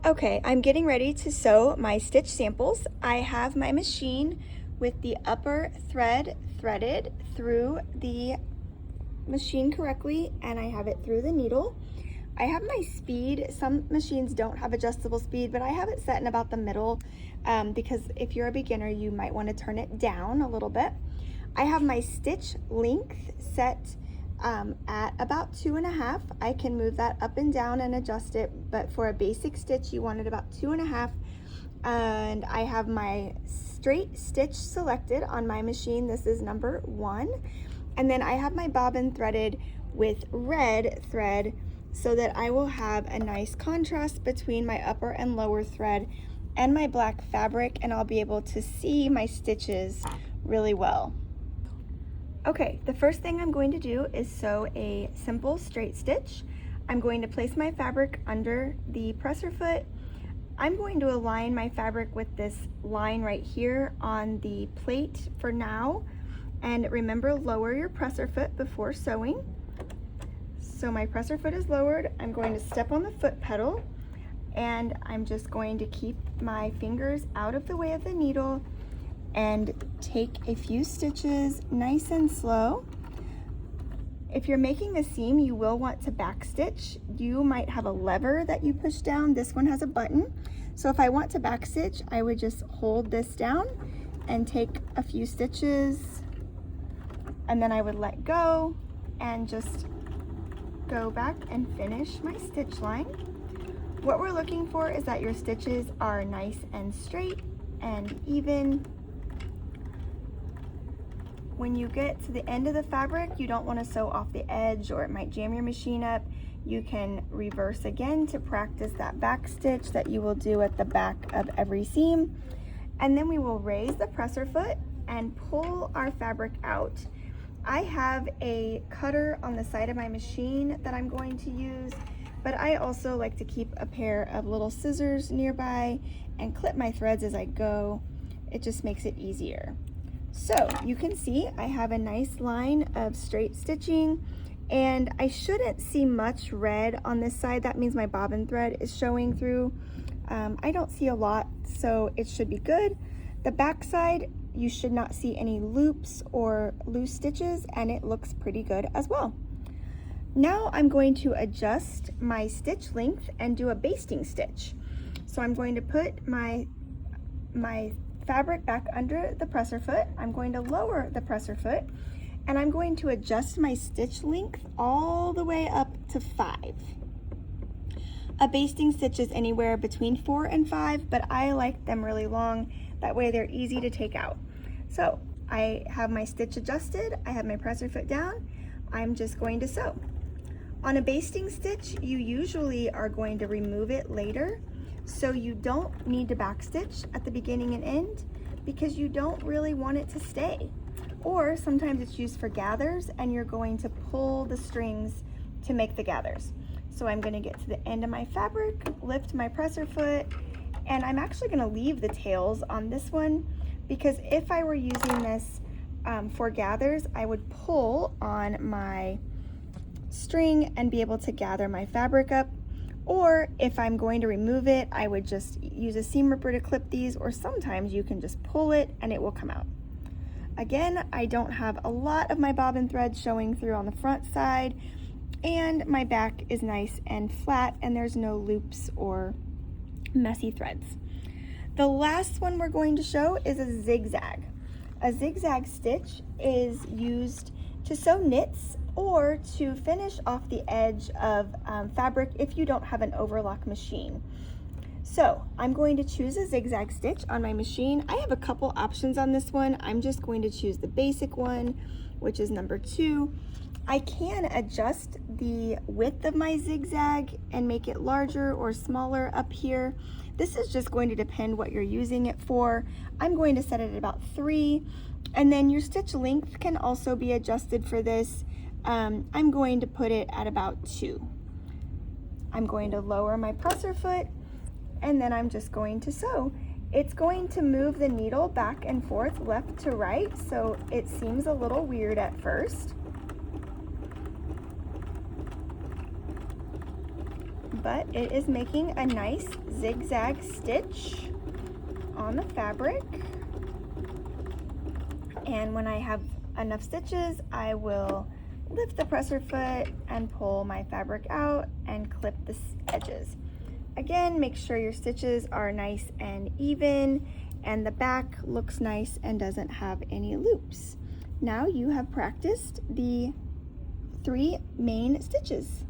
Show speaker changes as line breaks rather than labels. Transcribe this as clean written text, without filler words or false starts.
Okay, I'm getting ready to sew my stitch samples. I have my machine with the upper thread threaded through the machine correctly, and I have it through the needle. I have my speed. Some machines don't have adjustable speed, but I have it set in about the middle because if you're a beginner, you might want to turn it down a little bit. I have my stitch length set at about 2.5. I can move that up and down and adjust it, but for a basic stitch, you want it about 2.5. And I have my straight stitch selected on my machine. This is number 1. And then I have my bobbin threaded with red thread so that I will have a nice contrast between my upper and lower thread and my black fabric, and I'll be able to see my stitches really well. Okay, the first thing I'm going to do is sew a simple straight stitch. I'm going to place my fabric under the presser foot. I'm going to align my fabric with this line right here on the plate for now. And remember, lower your presser foot before sewing. So my presser foot is lowered. I'm going to step on the foot pedal, and I'm just going to keep my fingers out of the way of the needle and take a few stitches nice and slow. If you're making a seam, you will want to backstitch. You might have a lever that you push down. This one has a button. So if I want to backstitch, I would just hold this down and take a few stitches, and then I would let go and just go back and finish my stitch line. What we're looking for is that your stitches are nice and straight and even. When you get to the end of the fabric, you don't want to sew off the edge or it might jam your machine up. You can reverse again to practice that back stitch that you will do at the back of every seam. And then we will raise the presser foot and pull our fabric out. I have a cutter on the side of my machine that I'm going to use, but I also like to keep a pair of little scissors nearby and clip my threads as I go. It just makes it easier. So you can see I have a nice line of straight stitching, and I shouldn't see much red on this side. That means my bobbin thread is showing through. I don't see a lot, so it should be good. The back side, you should not see any loops or loose stitches, and it looks pretty good as well. Now I'm going to adjust my stitch length and do a basting stitch. So I'm going to put my fabric back under the presser foot. I'm going to lower the presser foot, and I'm going to adjust my stitch length all the way up to 5. A basting stitch is anywhere between 4 and 5, but I like them really long. That way they're easy to take out. So I have my stitch adjusted, I have my presser foot down, I'm just going to sew. On a basting stitch, you usually are going to remove it later, so you don't need to backstitch at the beginning and end because you don't really want it to stay. Or sometimes it's used for gathers and you're going to pull the strings to make the gathers. So I'm going to get to the end of my fabric, lift my presser foot, and I'm actually going to leave the tails on this one because if I were using this for gathers, I would pull on my string and be able to gather my fabric up. Or if I'm going to remove it, I would just use a seam ripper to clip these, or sometimes you can just pull it and it will come out. Again, I don't have a lot of my bobbin thread showing through on the front side, and my back is nice and flat and there's no loops or messy threads. The last one we're going to show is a zigzag. A zigzag stitch is used to sew knits or to finish off the edge of fabric if you don't have an overlock machine. So I'm going to choose a zigzag stitch on my machine. I have a couple options on this one. I'm just going to choose the basic one, which is number 2. I can adjust the width of my zigzag and make it larger or smaller up here. This is just going to depend what you're using it for. I'm going to set it at about 3, and then your stitch length can also be adjusted for this. I'm going to put it at about 2. I'm going to lower my presser foot, and then I'm just going to sew. It's going to move the needle back and forth, left to right, so it seems a little weird at first. but it is making a nice zigzag stitch on the fabric. And when I have enough stitches, I will lift the presser foot and pull my fabric out and clip the edges. Again, make sure your stitches are nice and even and the back looks nice and doesn't have any loops. Now you have practiced the 3 main stitches.